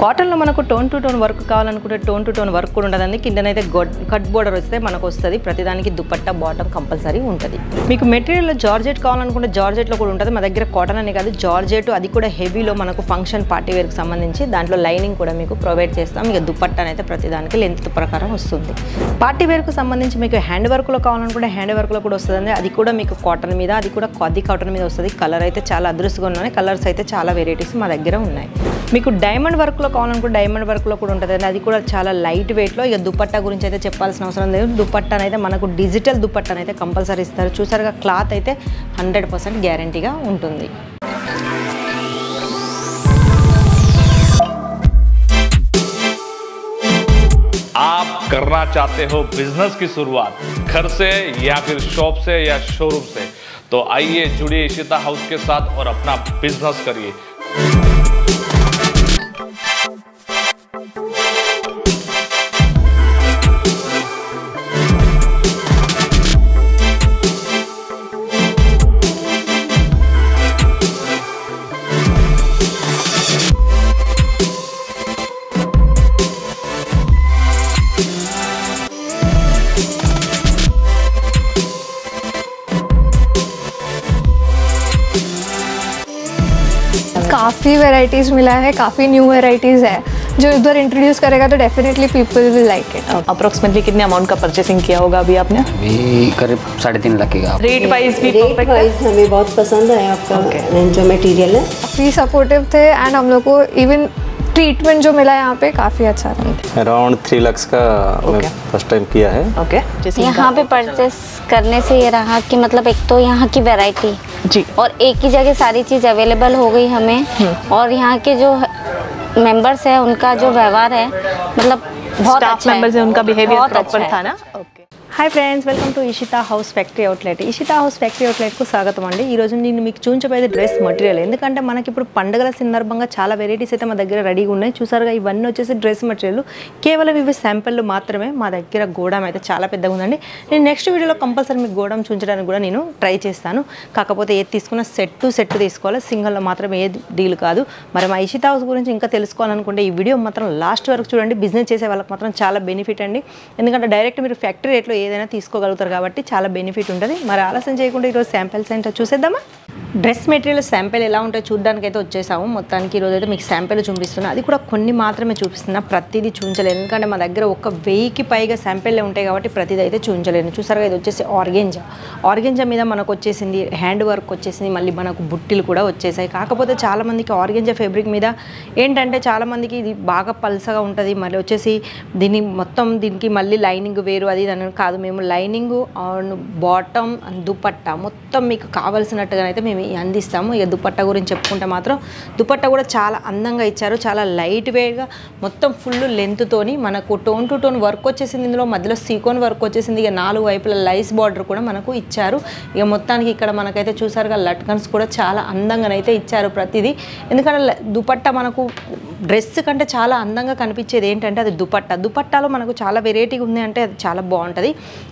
కాటన్లో మనకు tone to tone work కావాలనుకుంటే టోన్ టు టోన్ వర్క్ కూడా ఉండదండి. కిందనైతే కట్ బోర్డర్ వస్తే మనకు వస్తుంది. ప్రతిదానికి దుపట్టా బాటమ్ కంపల్సరీ ఉంటుంది. మీకు మెటీరియల్లో జార్జెట్ కావాలనుకుంటే జార్జెట్లో కూడా ఉంటుంది. మా దగ్గర కాటన్ అనే కాదు, జార్జెట్ అది కూడా హెవీలో మనకు ఫంక్షన్ పార్టీ వేర్కి సంబంధించి దాంట్లో లైనింగ్ కూడా మీకు ప్రొవైడ్ చేస్తాం. ఇక దుపట్టా అయితే ప్రతిదానికి లెంత్ ప్రకారం వస్తుంది. పార్టీ వేర్కు సంబంధించి మీకు హ్యాండ్ వర్క్లో కావాలనుకుంటే హ్యాండ్ వర్క్లో కూడా వస్తుంది. అది కూడా మీకు కాటన్ మీద, అది కూడా ఖాదీ కాటన్ మీద వస్తుంది. కలర్ అయితే చాలా అదృష్టంగా ఉన్నాయి. కలర్స్ అయితే చాలా వెరైటీస్ మా దగ్గర ఉన్నాయి. మీకు డైమండ్ వర్క్లో కావాలనుకుంటే డైమండ్ వర్క్లో కూడా ఉంటుంది. అది కూడా చాలా లైట్ వెయిట్లో. ఇక దుపట్టా గురించి అయితే చెప్పాల్సిన అవసరం లేదు. దుపట్టాను అయితే మనకు డిజిటల్ దుపట్టాను అయితే కంపల్సరీ ఇస్తారు. చూసారుగా క్లాత్ అయితే 100% గ్యారంటీగా ఉంటుంది. आप करना चाहते हो बिजनेस की शुरुआत घर से या फिर शॉप से या शोरूम से, तो आइए जुड़िए इशिता हाउस के साथ और अपना बिजनेस करिए। काफ़ी वैरायटीज़ मिला है, काफ़ी न्यू वैरायटीज़ है जो इधर इंट्रोड्यूस करेगा तो definitely people will like it. Approximately कितने अमाउंट का परचेसिंग किया होगा अभी आपने? अभी करीब 3.5 लाख का। रेट वाइज भी रेट वाइज हमें बहुत पसंद है आपका जो मटेरियल है। काफ़ी सपोर्टिव थे एंड हम लोग को इवन ट्रीटमेंट जो मिला यहाँ पे काफ़ी अच्छा था। अराउंड 3 लाख का मैं फर्स्ट टाइम किया है। ओके, यहाँ पे परचेस करने से ये रहा कि मतलब एक तो यहाँ की वैरायटी जी और एक ही जगह सारी चीज़ अवेलेबल हो गई हमें, और यहाँ के जो मेंबर्स है उनका जो व्यवहार है मतलब बहुत स्टाफ अच्छा मेंबर्स है, उनका बिहेवियर प्रॉपर था ना। Okay, hi friends, welcome to Ishita house factory outlet. Ishita house factory అవుట్లెట్కు స్వాగతం అండి. ఈరోజు నేను మీకు చూపించబోయేది డ్రెస్ మెటీరియల్. ఎందుకంటే మనకి ఇప్పుడు పండుగల సందర్భంగా చాలా వెరైటీస్ అయితే మా దగ్గర రెడీగా ఉన్నాయి. చూసారుగా ఇవన్నీ వచ్చేసి డ్రెస్ మెటీరియల్. కేవలం ఇవి శాంపిల్లు మాత్రమే. మా దగ్గర గోడౌన్ అయితే చాలా పెద్దగా ఉందండి. నేను నెక్స్ట్ వీడియోలో కంపల్సరీ మీకు గోడౌన్ చూపించడానికి కూడా నేను ట్రై చేస్తాను. కాకపోతే ఏది తీసుకున్నా సెట్ టు సెట్ తీసుకోవాలి, సింగిల్లో మాత్రం ఏది డీల్ కాదు. మరి మా ఇషితా హౌస్ గురించి ఇంకా తెలుసుకోవాలనుకుంటే ఈ వీడియో మాత్రం లాస్ట్ వరకు చూడండి. బిజినెస్ చేసే వాళ్ళకి మాత్రం చాలా బెనిఫిట్ అండి. ఎందుకంటే డైరెక్ట్ మీరు ఫ్యాక్టరీ రేట్లో ఏదైనా తీసుకోగలుగుతారు కాబట్టి చాలా బెనిఫిట్ ఉంటుంది. మరి ఆలస్యం చేయకుండా ఈరోజు శాంపిల్స్ ఏంటో చూసేద్దామా. డ్రెస్ మెటీరియల్ శాంపిల్ ఎలా ఉంటాయో చూడడానికి అయితే వచ్చేసాము. మొత్తానికి ఈరోజు అయితే మీకు శాంపిల్ చూపిస్తున్నా. అది కూడా కొన్ని మాత్రమే చూపిస్తున్నా, ప్రతిదీ చూపించలేను. ఎందుకంటే మా దగ్గర 1000కి పైగా శాంపిల్లే ఉంటాయి కాబట్టి ప్రతిదీ అయితే చూపించలేను. చూసారుగా ఇది వచ్చేసి ఆర్గెంజా మీద మనకు వచ్చేసింది, హ్యాండ్ వర్క్ వచ్చేసింది, మళ్ళీ మనకు బుట్టిలు కూడా వచ్చేసాయి. కాకపోతే చాలామందికి ఆర్గెంజా ఫ్యాబ్రిక్ మీద ఏంటంటే చాలామందికి ఇది బాగా పల్సగా ఉంటుంది. మళ్ళీ వచ్చేసి దీనికి మళ్ళీ లైనింగ్ వేరు అది అని కాదు. మేము లైనింగ్ బాటమ్ దుపట్టా మొత్తం మీకు కావాల్సినట్టుగా అయితే మేము అందిస్తాము. ఇక దుపట్టా గురించి చెప్పుకుంటే మాత్రం దుపట్టా కూడా చాలా అందంగా ఇచ్చారు. చాలా లైట్ వెయిట్గా మొత్తం ఫుల్ లెంత్తోని మనకు టోన్ టు టోన్ వర్క్ వచ్చేసింది. ఇందులో మధ్యలో సీకోన్ వర్క్ వచ్చేసింది. ఇక 4 వైపుల లైస్ బార్డర్ కూడా మనకు ఇచ్చారు. ఇక మొత్తానికి ఇక్కడ మనకైతే చూసారుగా లట్కన్స్ కూడా చాలా అందంగానైతే ఇచ్చారు ప్రతిదీ. ఎందుకంటే దుపట్టా మనకు డ్రెస్ కంటే చాలా అందంగా కనిపించేది ఏంటంటే అది దుపట్టాలో మనకు చాలా వెరైటీగా ఉంది అంటే అది చాలా బాగుంటుంది.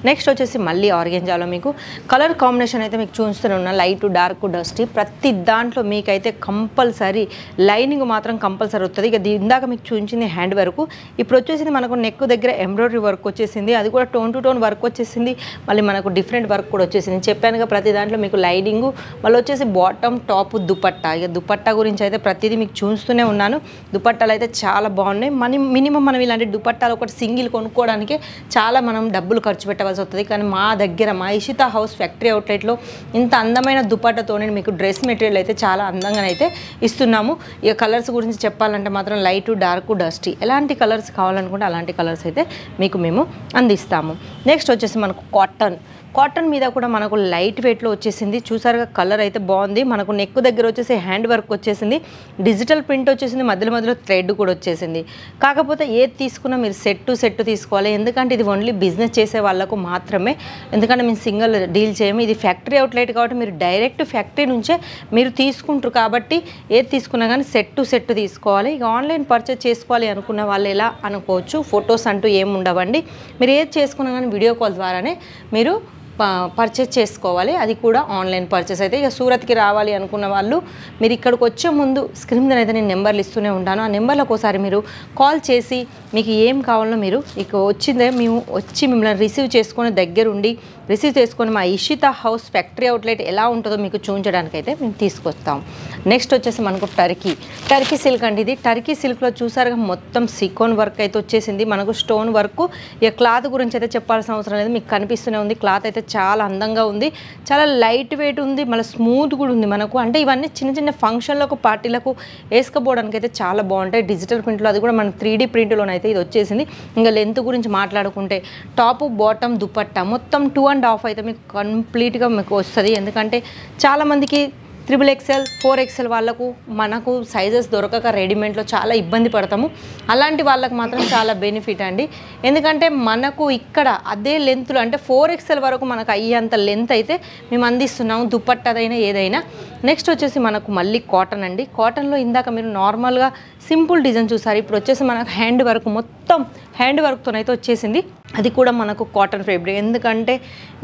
నెక్స్ట్ వచ్చేసి మళ్ళీ ఆర్గెంజాలో మీకు కలర్ కాంబినేషన్ అయితే మీకు చూస్తూనే ఉన్నా, లైట్ డార్క్ డస్టీ. ప్రతి దాంట్లో మీకైతే కంపల్సరీ లైనింగ్ మాత్రం కంపల్సరీ వస్తుంది. ఇక ఇందాక మీకు చూపించింది హ్యాండ్ వర్క్, ఇప్పుడు వచ్చేసింది మనకు నెక్ దగ్గర ఎంబ్రాయిడరీ వర్క్ వచ్చేసింది. అది కూడా టోన్ టు టోన్ వర్క్ వచ్చేసింది. మళ్ళీ మనకు డిఫరెంట్ వర్క్ కూడా వచ్చేసింది. చెప్పానుగా ప్రతి దాంట్లో మీకు లైనింగ్, మళ్ళీ వచ్చేసి బాటమ్ టాప్ దుపట్టా. ఇక దుపట్టా గురించి అయితే ప్రతిదీ మీకు చూస్తూనే ఉన్నాను. దుపట్టాలు అయితే చాలా బాగున్నాయి. మినిమం మనం ఇలాంటి దుపట్టాలు ఒకటి సింగిల్ కొనుక్కోవడానికి చాలా మనం డబ్బులు ఖర్చు పెట్టవలసి వస్తుంది. కానీ మా దగ్గర మా ఇషితా హౌస్ ఫ్యాక్టరీ అవుట్లెట్లో ఇంత అందమైన దుపట్టాతోనే మీకు డ్రెస్ మెటీరియల్ అయితే చాలా అందంగానైతే ఇస్తున్నాము. ఇక కలర్స్ గురించి చెప్పాలంటే మాత్రం లైట్ డార్క్ డస్టీ ఎలాంటి కలర్స్ కావాలనుకుంటే అలాంటి కలర్స్ అయితే మీకు మేము అందిస్తాము. నెక్స్ట్ వచ్చేసి మనకు కాటన్ మీద కూడా మనకు లైట్ వెయిట్లో వచ్చేసింది. చూసారుగా కలర్ అయితే బాగుంది. మనకు నెక్ దగ్గర వచ్చేసి హ్యాండ్ వర్క్ వచ్చేసింది, డిజిటల్ ప్రింట్ వచ్చేసింది, మధ్యలో థ్రెడ్ కూడా వచ్చేసింది. కాకపోతే ఏది తీసుకున్నా మీరు సెట్ టు సెట్ తీసుకోవాలి. ఎందుకంటే ఇది ఓన్లీ బిజినెస్ చేసే వాళ్ళకు మాత్రమే. ఎందుకంటే మేము సింగిల్ డీల్ చేయము. ఇది ఫ్యాక్టరీ అవుట్లెట్ కాబట్టి మీరు డైరెక్ట్ ఫ్యాక్టరీ నుంచే మీరు తీసుకుంటారు కాబట్టి ఏది తీసుకున్నా కానీ సెట్ టు సెట్ తీసుకోవాలి. ఇక ఆన్లైన్ పర్చేస్ చేసుకోవాలి అనుకున్న వాళ్ళు ఎలా అనుకోవచ్చు, ఫొటోస్ అంటూ ఏమి ఉండవండి. మీరు ఏది చేసుకున్నా కానీ వీడియో కాల్ ద్వారానే మీరు పర్చేస్ చేసుకోవాలి. అది కూడా ఆన్లైన్ పర్చేస్ అయితే. ఇక సూరత్కి రావాలి అనుకున్న వాళ్ళు మీరు ఇక్కడికి వచ్చే ముందు స్క్రీన్ మీద అయితే నేను నెంబర్లు ఇస్తూనే ఉంటాను. ఆ నెంబర్లకు ఒకసారి మీరు కాల్ చేసి మీకు ఏం కావాలో మీరు ఇక వచ్చిందే మేము వచ్చి మిమ్మల్ని రిసీవ్ చేసుకొని దగ్గరుండి రిసీవ్ చేసుకొని మా ఇషితా హౌస్ ఫ్యాక్టరీ అవుట్లెట్ ఎలా ఉంటుందో మీకు చూపించడానికి అయితే మేము తీసుకొస్తాం. నెక్స్ట్ వచ్చేసి మనకు టర్కీ సిల్క్ అండి. ఇది టర్కీ సిల్క్లో చూసారుగా మొత్తం సీక్వెన్స్ వర్క్ అయితే వచ్చేసింది. మనకు స్టోన్ వర్క్. ఇక క్లాత్ గురించి అయితే చెప్పాల్సిన అవసరం లేదు, మీకు కనిపిస్తూనే ఉంది. క్లాత్ అయితే చాలా అందంగా ఉంది, చాలా లైట్ వెయిట్ ఉంది, మళ్ళీ స్మూత్ కూడా ఉంది మనకు. అంటే ఇవన్నీ చిన్న చిన్న ఫంక్షన్లకు పార్టీలకు వేసుకోవడానికి అయితే చాలా బాగుంటాయి. డిజిటల్ ప్రింట్లో, అది కూడా మన 3D ప్రింట్లోనైతే ఇది వచ్చేసింది. ఇంకా లెంత్ గురించి మాట్లాడుకుంటే టాపు బాటమ్ దుపట్టా మొత్తం 2.5 అయితే మీకు కంప్లీట్గా మీకు వస్తుంది. ఎందుకంటే చాలామందికి 3XL 4XL వాళ్ళకు మనకు సైజెస్ దొరకక రెడీమేడ్లో చాలా ఇబ్బంది పడతాము. అలాంటి వాళ్ళకి మాత్రం చాలా బెనిఫిట్ అండి. ఎందుకంటే మనకు ఇక్కడ అదే లెంత్లో అంటే 4XL వరకు మనకు అయ్యేంత లెంత్ అయితే మేము అందిస్తున్నాము, దుపట్టదైనా ఏదైనా. నెక్స్ట్ వచ్చేసి మనకు మళ్ళీ కాటన్ అండి. కాటన్లో ఇందాక మీరు నార్మల్గా సింపుల్ డిజైన్ చూసారు, ఇప్పుడు వచ్చేసి మనకు హ్యాండ్ వర్క్, మొత్తం హ్యాండ్ వర్క్తోనైతే వచ్చేసింది. అది కూడా మనకు కాటన్ ఫ్యాబ్రిక్. ఎందుకంటే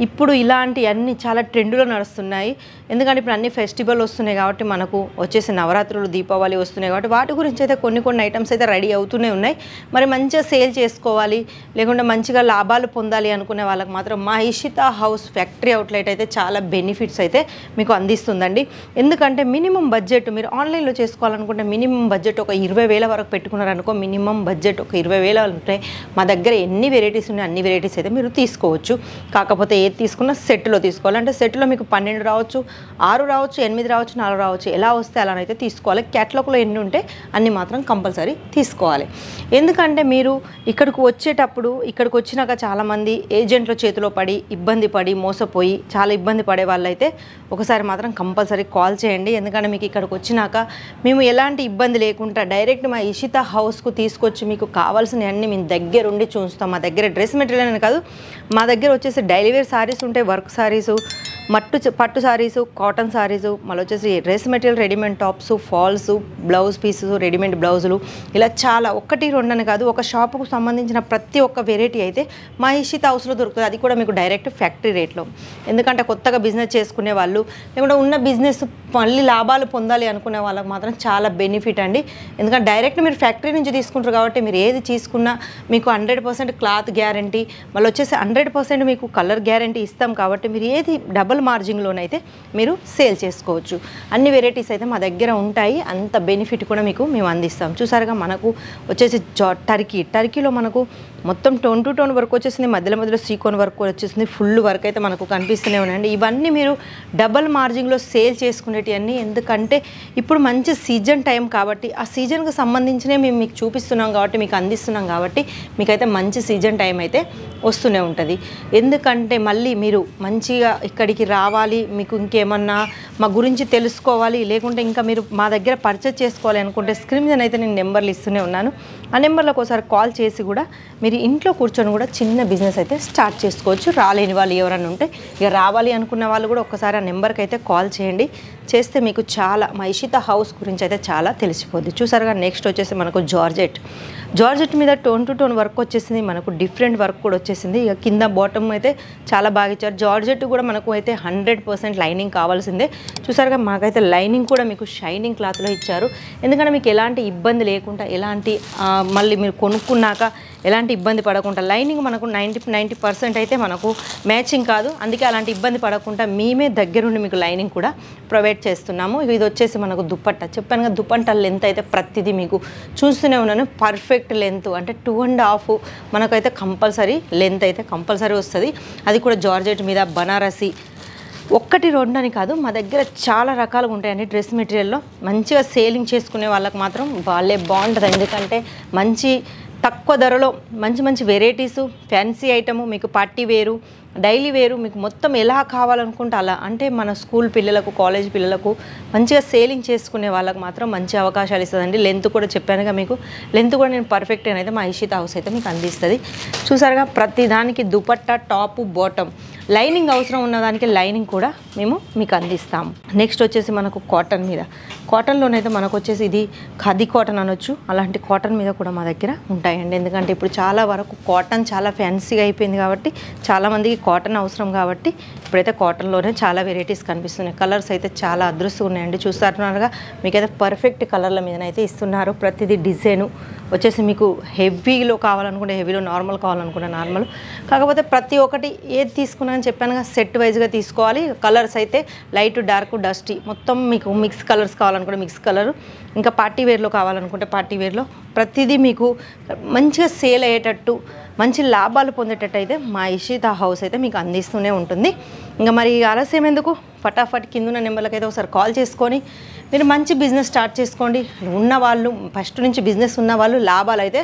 ఇప్పుడు ఇలాంటి అన్నీ చాలా ట్రెండ్లో నడుస్తున్నాయి. ఎందుకంటే ఇప్పుడు అన్ని ఫెస్టివల్ వస్తున్నాయి కాబట్టి, మనకు వచ్చేసి నవరాత్రులు, దీపావళి వస్తున్నాయి కాబట్టి వాటి గురించి అయితే కొన్ని ఐటమ్స్ అయితే రెడీ అవుతూనే ఉన్నాయి. మరి మంచిగా సేల్ చేసుకోవాలి లేకుంటే మంచిగా లాభాలు పొందాలి అనుకునే వాళ్ళకి మాత్రం మా ఇషితా హౌస్ ఫ్యాక్టరీ అవుట్లెట్ అయితే చాలా బెనిఫిట్స్ అయితే మీకు అందిస్తుందండి. ఎందుకంటే మినిమం బడ్జెట్ మీరు ఆన్లైన్లో చేసుకోవాలనుకుంటే మినిమం బడ్జెట్ ఒక 20,000 వరకు పెట్టుకున్నారనుకో, మినిమం బడ్జెట్ ఒక 20,000 ఉంటాయి. మా దగ్గర ఎన్ని వెరైటీస్ ఉన్నాయి అన్ని వెరైటీస్ అయితే మీరు తీసుకోవచ్చు. కాకపోతే ఏది తీసుకున్నా సెట్లో తీసుకోవాలి. అంటే సెట్లో మీకు 12 రావచ్చు, 6 రావచ్చు, 8 రావచ్చు, 4 రావచ్చు, ఎలా వస్తే అలానైతే తీసుకోవాలి. క్యాటలాగ్లో ఎన్ని ఉంటే అన్ని మాత్రం కంపల్సరీ తీసుకోవాలి. ఎందుకంటే మీరు ఇక్కడికి వచ్చేటప్పుడు, ఇక్కడికి వచ్చినాక చాలామంది ఏజెంట్ల చేతిలో పడి ఇబ్బంది పడి మోసపోయి చాలా ఇబ్బంది పడే వాళ్ళైతే ఒకసారి మాత్రం కంపల్సరీ కాల్ చేయండి. ఎందుకంటే మీకు ఇక్కడికి వచ్చినాక మేము ఎలాంటి ఇబ్బంది లేకుండా డైరెక్ట్ మా ఇషితా హౌస్కు తీసుకొచ్చి మీకు కావాల్సినవన్నీ మేము దగ్గరుండి చూస్తాం. మా దగ్గర డ్రెస్ మెటీరియల్ అని కాదు, మా దగ్గర వచ్చేసి డైలీ వేర్ సారీస్ ఉంటాయి, వర్క్ సారీసు, పట్టు సారీసు, కాటన్ సారీసు, మళ్ళీ వచ్చేసి dress material, readymade tops, falls, blouse pieces, readymade బ్లౌజులు, ఇలా చాలా 1-2 అని కాదు, ఒక షాపుకు సంబంధించిన ప్రతి ఒక్క వెరైటీ అయితే మా ఇషితా హౌస్లో దొరుకుతుంది. అది కూడా మీకు డైరెక్ట్ ఫ్యాక్టరీ రేట్లో. ఎందుకంటే కొత్తగా బిజినెస్ చేసుకునే వాళ్ళు లేకుంటే ఉన్న బిజినెస్ మళ్ళీ లాభాలు పొందాలి అనుకునే వాళ్ళకి మాత్రం చాలా బెనిఫిట్ అండి. ఎందుకంటే డైరెక్ట్ మీరు ఫ్యాక్టరీ నుంచి తీసుకుంటారు కాబట్టి మీరు ఏది తీసుకున్నా మీకు 100% క్లాత్ గ్యారంటీ, మళ్ళీ వచ్చేసి 100% మీకు కలర్ గ్యారంటీ ఇస్తాం. కాబట్టి మీరు ఏది డబుల్ మార్జిన్లోనైతే మీరు సేల్ చేసుకోవచ్చు. అన్ని వెరైటీస్ అయితే మా దగ్గర ఉంటాయి. అంత బెనిఫిట్ కూడా మీకు మేము అందిస్తాం. చూసారుగా మనకు వచ్చేసి టర్కీలో మనకు మొత్తం టోన్ టు టోన్ వర్క్ వచ్చేసింది, మధ్యలో సీక్వెన్స్ వర్క్ వచ్చేసింది, ఫుల్ వర్క్ అయితే మనకు కనిపిస్తూనే ఉన్నాయండి. ఇవన్నీ మీరు డబల్ మార్జిన్లో సేల్ చేసుకునేటివన్నీ. ఎందుకంటే ఇప్పుడు మంచి సీజన్ టైం కాబట్టి ఆ సీజన్కి సంబంధించినవి మేము మీకు చూపిస్తున్నాం కాబట్టి, మీకు అందిస్తున్నాం కాబట్టి మీకైతే మంచి సీజన్ టైం అయితే వస్తూనే ఉంటుంది. ఎందుకంటే మళ్ళీ మీరు మంచిగా ఇక్కడికి రావాలి, మీకు ఇంకేమన్నా మా గురించి తెలుసుకోవాలి లేకుంటే ఇంకా మీరు మా దగ్గర పర్చేస్ చేసుకోవాలి అనుకుంటే స్క్రీన్ మీద అయితే నేను నెంబర్లు ఇస్తూనే ఉన్నాను. ఆ నెంబర్లకు ఒకసారి కాల్ చేసి కూడా మీరు ఇంట్లో కూర్చొని కూడా చిన్న బిజినెస్ అయితే స్టార్ట్ చేసుకోవచ్చు. రాలేని వాళ్ళు ఎవరైనా ఉంటే, ఇక రావాలి అనుకున్న వాళ్ళు కూడా ఒక్కసారి ఆ నెంబర్కి అయితే కాల్ చేయండి. చేస్తే మీకు చాలా మా ఇషితా హౌస్ గురించి అయితే చాలా తెలిసిపోద్ది. చూసారుగా నెక్స్ట్ వచ్చేసి మనకు జార్జెట్ మీద టోన్ టు టోన్ వర్క్ వచ్చేసింది, మనకు డిఫరెంట్ వర్క్ కూడా వచ్చేసింది. ఇక కింద బాటమ్ అయితే చాలా బాగా ఇచ్చారు. జార్జెట్ కూడా మనకు అయితే 100% లైనింగ్ కావాల్సిందే. చూసారుగా మాకైతే లైనింగ్ కూడా మీకు షైనింగ్ క్లాత్లో ఇచ్చారు. ఎందుకంటే మీకు ఎలాంటి ఇబ్బంది లేకుండా, ఎలాంటి మళ్ళీ మీరు కొనుక్కున్నాక ఎలాంటి ఇబ్బంది పడకుండా, లైనింగ్ మనకు 90% అయితే మనకు మ్యాచింగ్ కాదు. అందుకే అలాంటి ఇబ్బంది పడకుండా మేమే దగ్గరుండి మీకు లైనింగ్ కూడా ప్రొవైడ్ చేస్తున్నాము. ఇది వచ్చేసి మనకు దుపట్టా, చెప్పాను కదా దుపట్టా లెంత్ అయితే ప్రతిదీ మీకు చూస్తూనే ఉన్నాను. పర్ఫెక్ట్ లెంత్ అంటే 2.5 మనకైతే కంపల్సరీ లెంత్ అయితే కంపల్సరీ వస్తుంది. అది కూడా జార్జెట్ మీద బనారసి. 1-2 అని కాదు, మా దగ్గర చాలా రకాలుగా ఉంటాయండి డ్రెస్ మెటీరియల్లో. మంచిగా సేలింగ్ చేసుకునే వాళ్ళకి మాత్రం వాళ్ళే బాగుంటుంది. ఎందుకంటే మంచి తక్కువ ధరలో మంచి వెరైటీసు, ఫ్యాన్సీ ఐటము, మీకు పార్టీ వేరు, డైలీ వేరు, మీకు మొత్తం ఎలా కావాలనుకుంటే అలా. అంటే మన స్కూల్ పిల్లలకు, కాలేజ్ పిల్లలకు మంచిగా సేలింగ్ చేసుకునే వాళ్ళకి మాత్రం మంచి అవకాశాలు ఇస్తుందండి. లెంత్ కూడా చెప్పానుగా మీకు, లెంత్ కూడా నేను పర్ఫెక్ట్ అయితే మా ఇషితా హౌస్ అయితే మీకు అందిస్తుంది. చూసారుగా ప్రతి దానికి దుపట్టా, టాపు, బాటమ్, లైనింగ్ అవసరం ఉన్నదానికి లైనింగ్ కూడా మేము మీకు అందిస్తాము. నెక్స్ట్ వచ్చేసి మనకు కాటన్ మీద, కాటన్లోనైతే మనకు వచ్చేసి ఇది ఖాదీ కాటన్ అనొచ్చు, అలాంటి కాటన్ మీద కూడా మా దగ్గర ఉంటాయండి. ఉంటాయండి. ఎందుకంటే ఇప్పుడు చాలా వరకు కాటన్ చాలా ఫ్యాన్సీగా అయిపోయింది కాబట్టి చాలామందికి కాటన్ అవసరం కాబట్టి ఇప్పుడైతే కాటన్లోనే చాలా వెరైటీస్ కనిపిస్తున్నాయి. కలర్స్ అయితే చాలా అదృష్టంగా ఉన్నాయండి. చూస్తున్నారుగా మీకైతే పర్ఫెక్ట్ కలర్ల మీదనైతే ఇస్తున్నారు. ప్రతిదీ డిజైను వచ్చేసి మీకు హెవీలో కావాలనుకుంటే హెవీలో, నార్మల్ కావాలనుకుంటే నార్మల్. కాకపోతే ప్రతి ఒక్కటి ఏది తీసుకున్నా అని చెప్పానుగా సెట్ వైజ్గా తీసుకోవాలి. కలర్స్ అయితే లైట్, డార్క్, డస్టీ మొత్తం మీకు మిక్స్ కలర్స్ కావాలనుకుంటే మిక్స్ కలరు, ఇంకా పార్టీ వేర్లో కావాలనుకుంటే పార్టీ వేర్లో ప్రతిదీ మీకు మంచిగా సేల్ అయ్యేటట్టు మంచి లాభాలు పొందేటట్టు అయితే మా ఇషితా హౌస్ అయితే మీకు అందిస్తూనే ఉంటుంది. ఇంకా మరి ఆలస్యం ఎందుకు, ఫటాఫట్ కిందున్న నెంబర్లకైతే ఒకసారి కాల్ చేసుకొని మీరు మంచి బిజినెస్ స్టార్ట్ చేసుకోండి. ఉన్నవాళ్ళు ఫస్ట్ నుంచి బిజినెస్ ఉన్నవాళ్ళు లాభాలు అయితే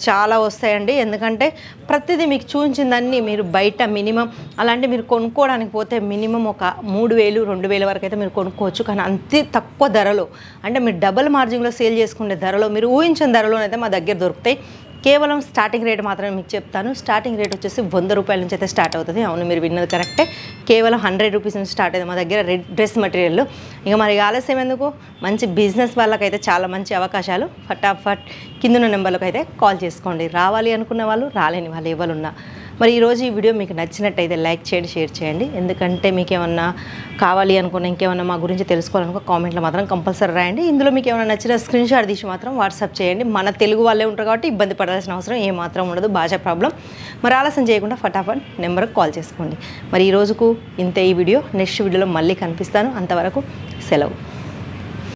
చాలా వస్తాయండి. ఎందుకంటే ప్రతిదీ మీకు చూపించిందన్నీ మీరు బయట మినిమం అలాంటి మీరు కొనుక్కోవడానికి పోతే మినిమం ఒక 3,000, 2,000 వరకు అయితే మీరు కొనుక్కోవచ్చు. కానీ అంతే తక్కువ ధరలో, అంటే మీరు డబుల్ మార్జిన్లో సేల్ చేసుకునే ధరలో, మీరు ఊహించిన ధరలోనైతే మా దగ్గర దొరుకుతాయి. కేవలం స్టార్టింగ్ రేట్ మాత్రమే మీకు చెప్తాను. స్టార్టింగ్ రేట్ వచ్చేసి 100 రూపాయల నుంచి అయితే స్టార్ట్ అవుతుంది. అవును, మీరు విన్నది కరెక్టే. కేవలం 100 రూపీస్ నుంచి స్టార్ట్ అవుతుంది మా దగ్గర డ్రెస్ మెటీరియల్. ఇక మరి ఆలస్యం ఎందుకు, మంచి బిజినెస్ వాళ్ళకైతే చాలా మంచి అవకాశాలు. ఫటాఫట్ కిందున్న నెంబర్లకు అయితే కాల్ చేసుకోండి. రావాలి అనుకున్న వాళ్ళు, రాలేని వాళ్ళు ఎవరున్నా. మరి ఈరోజు ఈ వీడియో మీకు నచ్చినట్టయితే లైక్ చేయండి, షేర్ చేయండి. ఎందుకంటే మీకు ఏమన్నా కావాలి అనుకున్న, ఇంకేమన్నా మా గురించి తెలుసుకోవాలనుకో కామెంట్లో మాత్రం కంపల్సరీ రాయండి. ఇందులో మీకు ఏమైనా నచ్చిన స్క్రీన్ షాట్ తీసి మాత్రం వాట్సాప్ చేయండి. మన తెలుగు వాళ్ళే ఉంటారు కాబట్టి ఇబ్బంది పడాల్సిన అవసరం ఏమాత్రం ఉండదు, భాష ప్రాబ్లం. మరి ఆలస్యం చేయకుండా ఫటాఫట్ నెంబర్కి కాల్ చేసుకోండి. మరి ఈ రోజుకు ఇంతే ఈ వీడియో. నెక్స్ట్ వీడియోలో మళ్ళీ కనిపిస్తాను. అంతవరకు సెలవు.